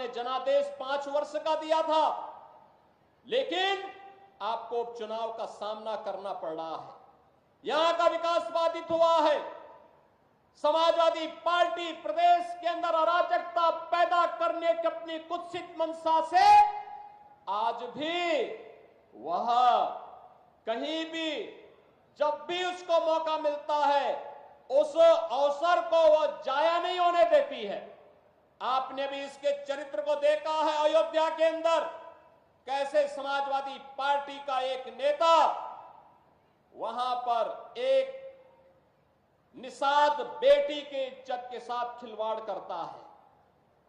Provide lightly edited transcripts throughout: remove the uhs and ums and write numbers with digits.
आपने जनादेश 5 वर्ष का दिया था, लेकिन आपको उपचुनाव का सामना करना पड़ रहा है। यहां का विकास बाधित हुआ है। समाजवादी पार्टी प्रदेश के अंदर अराजकता पैदा करने की अपनी कुत्सित मंशा से आज भी वह कहीं भी जब भी उसको मौका मिलता है उस अवसर को वह जाया नहीं होने देती है। आपने भी इसके चरित्र को देखा है अयोध्या के अंदर, कैसे समाजवादी पार्टी का एक नेता वहां पर एक निषाद बेटी के इज्जत के साथ खिलवाड़ करता है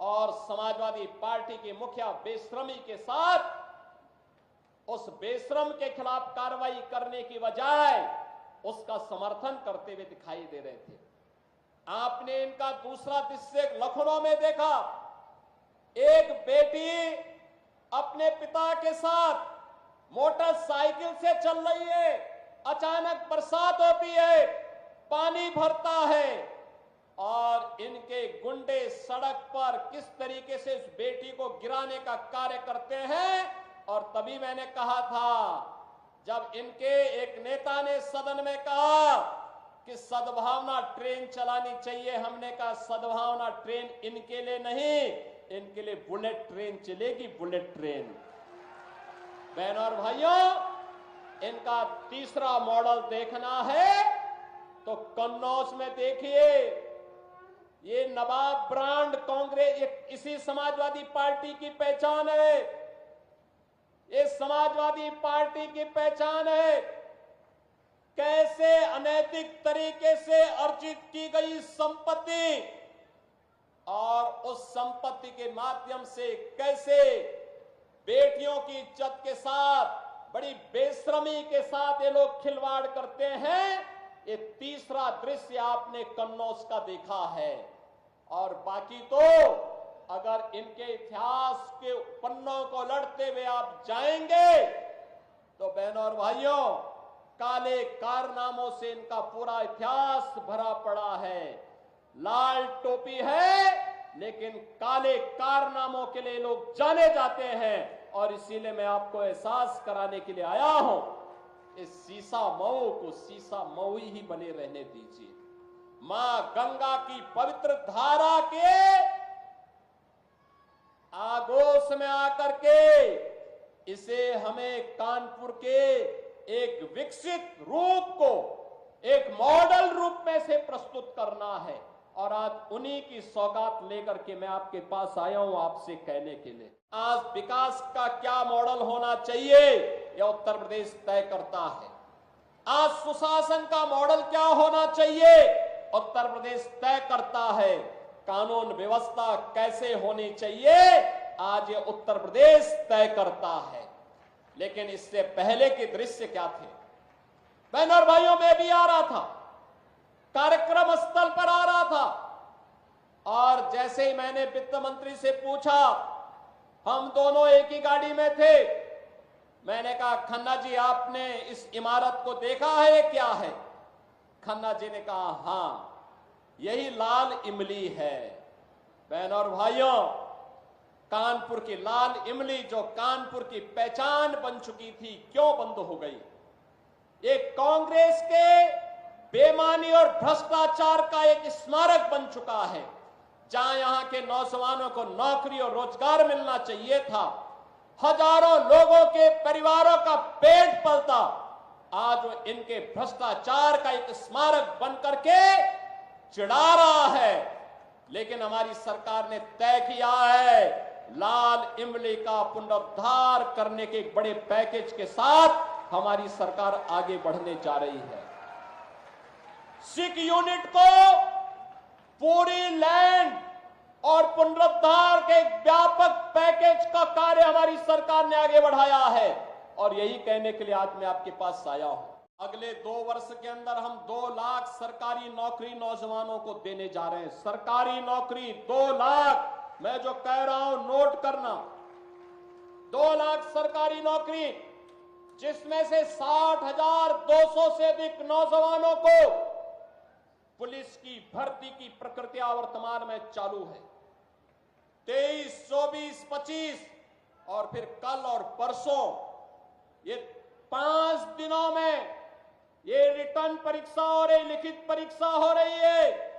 और समाजवादी पार्टी के मुखिया बेशर्मी के साथ उस बेशरम के खिलाफ कार्रवाई करने की बजाय उसका समर्थन करते हुए दिखाई दे रहे थे। आपने इनका दूसरा दृश्य लखनऊ में देखा, एक बेटी अपने पिता के साथ मोटरसाइकिल से चल रही है, अचानक बरसात होती है, पानी भरता है और इनके गुंडे सड़क पर किस तरीके से इस बेटी को गिराने का कार्य करते हैं। और तभी मैंने कहा था, जब इनके एक नेता ने सदन में कहा कि सद्भावना ट्रेन चलानी चाहिए, हमने कहा सद्भावना ट्रेन इनके लिए नहीं, इनके लिए बुलेट ट्रेन चलेगी, बुलेट ट्रेन। बहनों और भाइयों, इनका तीसरा मॉडल देखना है तो कन्नौज में देखिए, ये नवाब ब्रांड कांग्रेस इसी समाजवादी पार्टी की पहचान है। ये समाजवादी पार्टी की पहचान है कैसे अनैतिक तरीके से अर्जित की गई संपत्ति और उस संपत्ति के माध्यम से कैसे बेटियों की इज्जत के साथ बड़ी बेशर्मी के साथ ये लोग खिलवाड़ करते हैं। ये तीसरा दृश्य आपने कन्नौज का देखा है। और बाकी तो अगर इनके इतिहास के पन्नों को लड़ते हुए आप जाएंगे तो बहनों और भाइयों, काले कारनामों से इनका पूरा इतिहास भरा पड़ा है। लाल टोपी है लेकिन काले कारनामों के लिए लोग जाने जाते हैं और इसीलिए मैं आपको एहसास कराने के लिए आया हूं, इस सीसा मऊ को सीसा मऊ ही बने रहने दीजिए। मां गंगा की पवित्र धारा के आगोश में आकर के इसे हमें कानपुर के एक विकसित रूप को एक मॉडल रूप में से प्रस्तुत करना है और आज उन्हीं की सौगात लेकर के मैं आपके पास आया हूं आपसे कहने के लिए। आज विकास का क्या मॉडल होना चाहिए यह उत्तर प्रदेश तय करता है। आज सुशासन का मॉडल क्या होना चाहिए उत्तर प्रदेश तय करता है। कानून व्यवस्था कैसे होनी चाहिए आज ये उत्तर प्रदेश तय करता है। लेकिन इससे पहले के दृश्य क्या थे? बहनों और भाइयों, मैं भी आ रहा था, कार्यक्रम स्थल पर आ रहा था और जैसे ही मैंने वित्त मंत्री से पूछा, हम दोनों एक ही गाड़ी में थे, मैंने कहा खन्ना जी आपने इस इमारत को देखा है क्या है? खन्ना जी ने कहा हां, यही लाल इमली है। बहनों और भाइयों, कानपुर की लाल इमली जो कानपुर की पहचान बन चुकी थी, क्यों बंद हो गई? एक कांग्रेस के बेईमानी और भ्रष्टाचार का एक स्मारक बन चुका है। जहां यहां के नौजवानों को नौकरी और रोजगार मिलना चाहिए था, हजारों लोगों के परिवारों का पेट पलता, आज वो इनके भ्रष्टाचार का एक स्मारक बन करके चिढ़ा रहा है। लेकिन हमारी सरकार ने तय किया है लाल इमली का पुनरुद्धार करने के एक बड़े पैकेज के साथ हमारी सरकार आगे बढ़ने जा रही है। सिख यूनिट को पूरी लैंड और पुनरुद्धार के एक व्यापक पैकेज का कार्य हमारी सरकार ने आगे बढ़ाया है और यही कहने के लिए आज मैं आपके पास आया हूं। अगले 2 वर्ष के अंदर हम 2 लाख सरकारी नौकरी नौजवानों को देने जा रहे हैं। सरकारी नौकरी 2 लाख, मैं जो कह रहा हूं नोट करना, 2 लाख सरकारी नौकरी, जिसमें से 60,200 से अधिक नौजवानों को पुलिस की भर्ती की प्रक्रिया वर्तमान में चालू है। 23, 24, 25 और फिर कल और परसों, ये 5 दिनों में ये रिटर्न परीक्षा और ये लिखित परीक्षा हो रही है।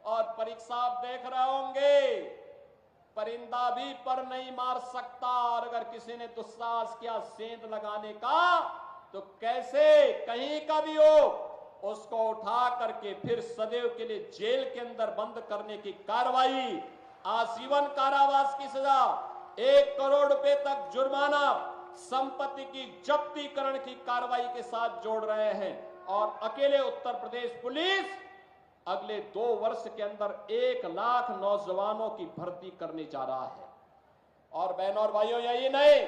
और परीक्षा आप देख रहे होंगे, परिंदा भी पर नहीं मार सकता। और अगर किसी ने दुस्साहस किया सेंध लगाने का, तो कैसे कहीं का भी हो, उसको उठा करके फिर सदैव के लिए जेल के अंदर बंद करने की कार्रवाई, आजीवन कारावास की सजा, 1 करोड़ रुपए तक जुर्माना, संपत्ति की जब्तीकरण की कार्रवाई के साथ जोड़ रहे हैं। और अकेले उत्तर प्रदेश पुलिस अगले 2 वर्ष के अंदर 1 लाख नौजवानों की भर्ती करने जा रहा है। और बहनों और भाइयों, यही नहीं,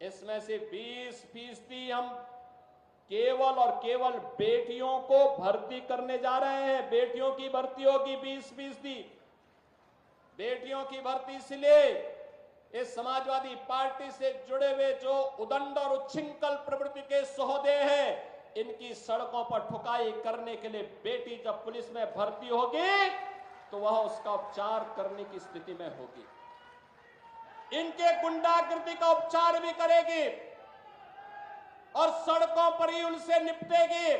इसमें से 20% हम केवल और केवल बेटियों को भर्ती करने जा रहे हैं। बेटियों की भर्ती होगी 20%। बेटियों की भर्ती इसलिए, इस समाजवादी पार्टी से जुड़े हुए जो उदंड और उच्छृंखल प्रवृत्ति के सहोदय हैं, इनकी सड़कों पर ठुकाई करने के लिए बेटी जब पुलिस में भर्ती होगी तो वह उसका उपचार करने की स्थिति में होगी, इनके गुंडागर्दी का उपचार भी करेगी और सड़कों पर ही उनसे निपटेगी।